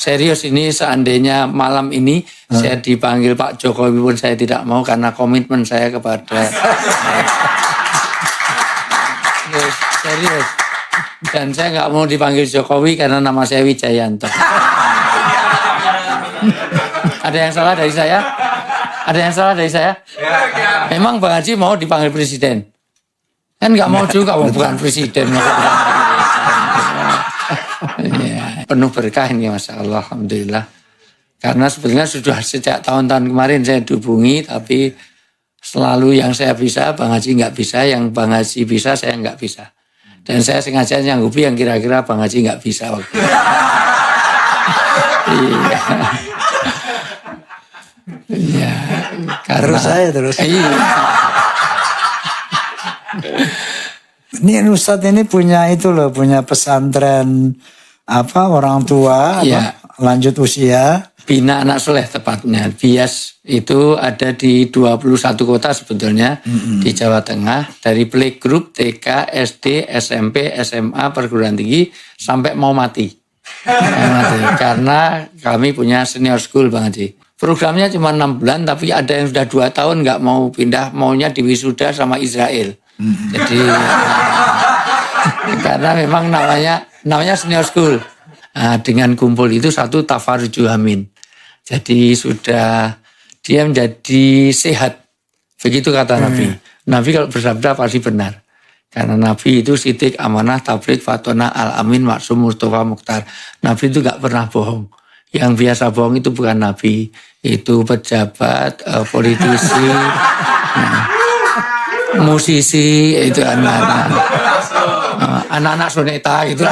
serius ini seandainya malam ini saya dipanggil Pak Jokowi pun saya tidak mau karena komitmen saya kepada serius. Dan saya nggak mau dipanggil Jokowi karena nama saya Wijayanto. Ada yang salah dari saya? Ada yang salah dari saya? Memang Bang Haji mau dipanggil presiden? Kan nggak mau juga, bukan presiden. Ya, penuh berkah ini, Masya Allah, Alhamdulillah. Karena sebetulnya sudah sejak tahun-tahun kemarin saya dihubungi, tapi selalu yang saya bisa, Bang Haji nggak bisa, yang Bang Haji bisa, saya nggak bisa. Dan saya sengaja nyanggupi yang kira-kira Bang Haji nggak bisa waktu itu. Iya. Iya. Karena terus. Iya. Ini Ustadz ini punya itu loh, punya pesantren orang tua, Iya. lanjut usia. Bina Anak Soleh tepatnya. Bias itu ada di 21 kota sebetulnya di Jawa Tengah. Dari playgroup, TK, SD, SMP, SMA, perguruan tinggi sampai mau mati. Karena kami punya senior school Bang Haji. Programnya cuma 6 bulan tapi ada yang sudah 2 tahun nggak mau pindah, maunya di wisuda sama Israel. Jadi karena memang namanya senior school. Nah, dengan kumpul itu satu tafaruju amin. Jadi sudah dia menjadi sehat. Begitu kata Nabi. Nabi kalau bersabda pasti benar. Karena Nabi itu sidik, amanah, tablik, fatona, al-amin, maksum, mustafa, mukhtar. Nabi itu gak pernah bohong. Yang biasa bohong itu bukan Nabi. Itu pejabat, politisi, musisi, itu anak-anak soneta gitu.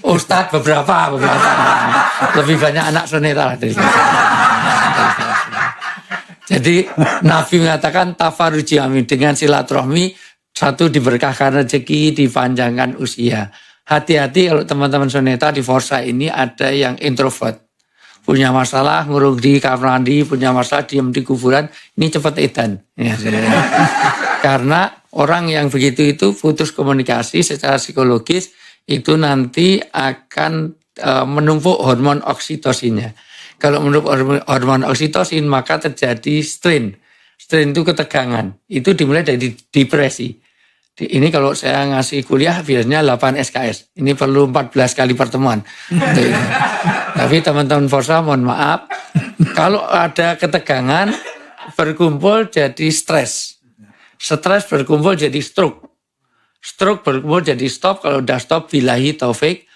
Ustadz beberapa. Lebih banyak anak soneta lah dari saya. Jadi Nabi mengatakan tafaruji amin, dengan silaturahmi satu diberkahkan rezeki, dipanjangkan usia. Hati-hati kalau teman-teman soneta di Forsa ini ada yang introvert. Punya masalah ngurung di kamar mandi, punya masalah diem di kuburan, ini cepat edan. Ya, karena orang yang begitu itu putus komunikasi secara psikologis, itu nanti akan menumpuk hormon oksitosinnya. Kalau menumpuk hormon oksitosin maka terjadi strain. Strain itu ketegangan. Itu dimulai dari depresi. Ini kalau saya ngasih kuliah biasanya 8 SKS. Ini perlu 14 kali pertemuan. Tapi teman-teman Forsa mohon maaf. Kalau ada ketegangan berkumpul jadi stres. Stres berkumpul jadi stroke. Stroke berkumpul jadi stop. Kalau udah stop billahi taufik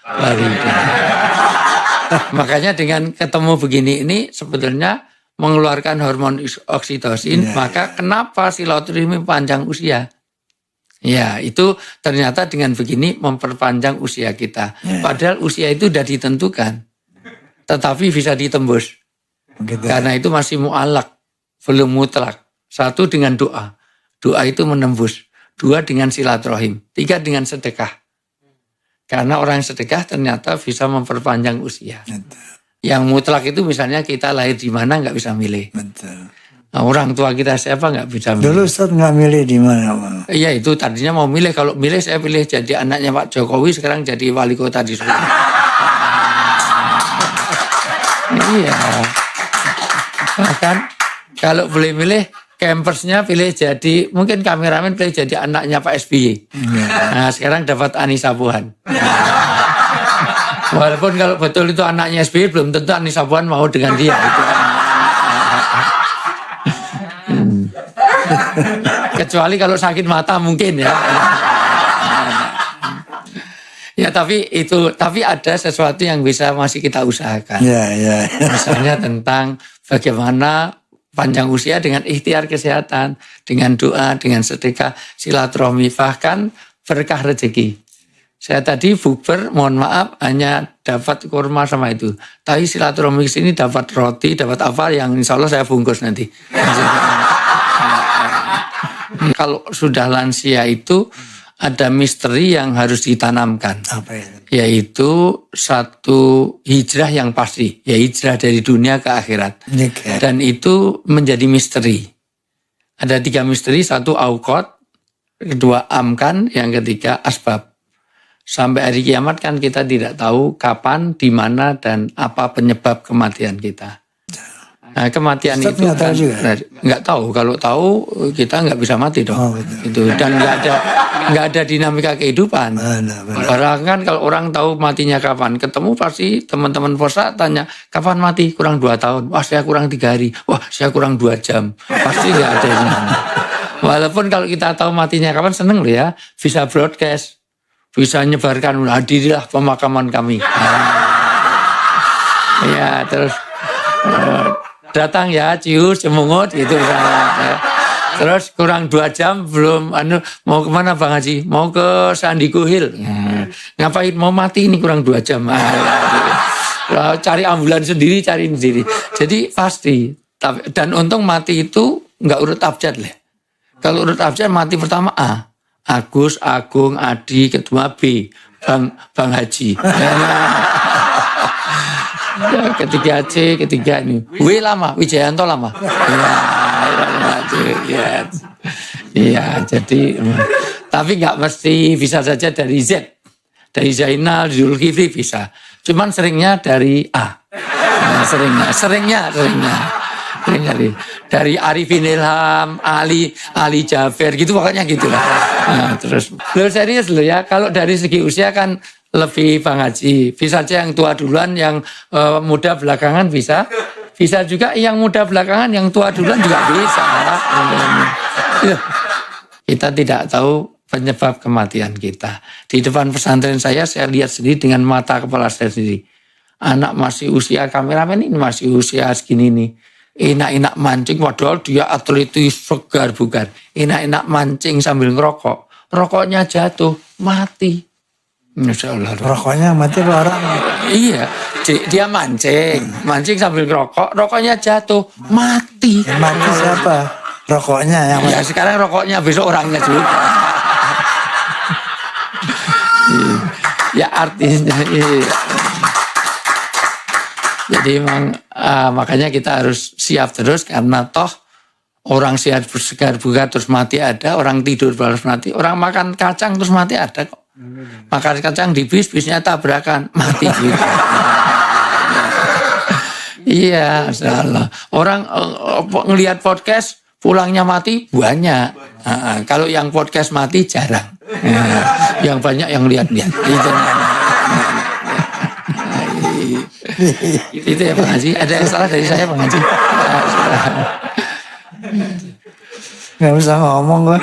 makanya dengan ketemu begini ini sebetulnya mengeluarkan hormon oksitosin. Maka kenapa silaturahmi panjang usia? Ya itu ternyata dengan begini memperpanjang usia kita. Padahal usia itu sudah ditentukan. Tetapi bisa ditembus. Karena itu masih mu'alak. Belum mutlak. 1 dengan doa. Doa itu menembus. 2 dengan silaturahim. 3 dengan sedekah. Karena orang sedekah ternyata bisa memperpanjang usia. Yang mutlak itu misalnya kita lahir di mana nggak bisa milih. Nah, orang tua kita siapa nggak bisa milih. Dulu Ustadz nggak milih di mana? Iya itu tadinya mau milih. Kalau milih saya pilih jadi anaknya Pak Jokowi, sekarang jadi wali kota di Solo. Iya. Bahkan kalau boleh milih, campersnya pilih jadi, mungkin kameramen pilih jadi anaknya Pak SBY. Nah sekarang dapat Anissa Pohan. Walaupun kalau betul itu anaknya SBY, belum tentu Anissa Pohan mau dengan dia. Itu. Kecuali kalau sakit mata mungkin ya. Ya tapi ada sesuatu yang bisa masih kita usahakan. Misalnya tentang bagaimana panjang usia dengan ikhtiar kesehatan, dengan doa, dengan sedekah, silaturahmi, bahkan berkah rezeki. Saya tadi bukber, mohon maaf, hanya dapat kurma sama itu. Tapi silaturahmi sini dapat roti, dapat apa yang insya Allah saya bungkus nanti. Kalau sudah lansia itu ada misteri yang harus ditanamkan. Apa itu? Yaitu satu hijrah yang pasti, ya hijrah dari dunia ke akhirat. Dan itu menjadi misteri. Ada 3 misteri, 1 aukot, 2 amkan, yang ketiga asbab. sampai hari kiamat kan kita tidak tahu kapan, di mana, dan apa penyebab kematian kita. Nah, kematian Ustaz itu nggak tahu juga? nggak tahu. Kalau tahu kita nggak bisa mati dong. Oh, betul. Itu dan nggak ada dinamika kehidupan. Benar. Orang kan kalau orang tahu matinya kapan, ketemu pasti teman-teman Forsa tanya kapan mati, kurang 2 tahun. Wah saya kurang 3 hari. Wah saya kurang 2 jam. Pasti nggak ada yang nanya. Walaupun kalau kita tahu matinya kapan seneng loh ya, bisa broadcast, bisa nyebarkan, hadirilah pemakaman kami. Ya terus. Datang ya, cius, cemungut gitu misalnya. Terus kurang 2 jam belum mau kemana Bang Haji? Mau ke Sandiku Hill. Ngapain? Mau mati ini kurang 2 jam. Cari ambulans sendiri, cari sendiri. Jadi pasti. Dan untung mati itu nggak urut abjad lah. Kalau urut abjad mati pertama A. Agus, Agung, Adi, kedua B. Bang Haji. Ya, ketiga C, ketiga ini. W lama, Wijayanto lama. Iya, jadi tapi nggak mesti, bisa saja dari Z. Dari Zainal, Zulkifli bisa. Cuman seringnya dari A. Nah, seringnya dari Arifin Ilham, Ali Jafer gitu pokoknya gitulah. Nah, terus serius loh ya, kalau dari segi usia kan lebih Bang Haji. Bisa aja yang tua duluan, yang muda belakangan bisa. Bisa juga yang muda belakangan, yang tua duluan juga bisa. Kita tidak tahu penyebab kematian kita. Di depan pesantren saya lihat sendiri dengan mata kepala saya sendiri. Anak masih usia, kameramen ini masih usia segini nih. Enak-enak mancing, padahal dia atletis segar bugar. Enak-enak mancing sambil ngerokok. Rokoknya jatuh, mati. Insya Allah. Rokoknya mati orang. Iya, dia mancing sambil ngerokok, rokoknya jatuh, mati. Yang mati siapa? Rokoknya yang mati. Ya sekarang rokoknya, besok orangnya juga. Ya artinya. Iya. Jadi memang makanya kita harus siap terus, karena toh orang sehat segar bugar terus mati ada, orang tidur terus mati, orang makan kacang terus mati ada kok. Makan kacang di bisnya tabrakan, mati juga. Iya, salah. Orang ngelihat podcast pulangnya mati banyak. Kalau yang podcast mati jarang. Yang banyak yang lihat-lihat. Itu ya Bang Haji. Ada yang salah dari saya Bang Haji? Nggak usah ngomong gue.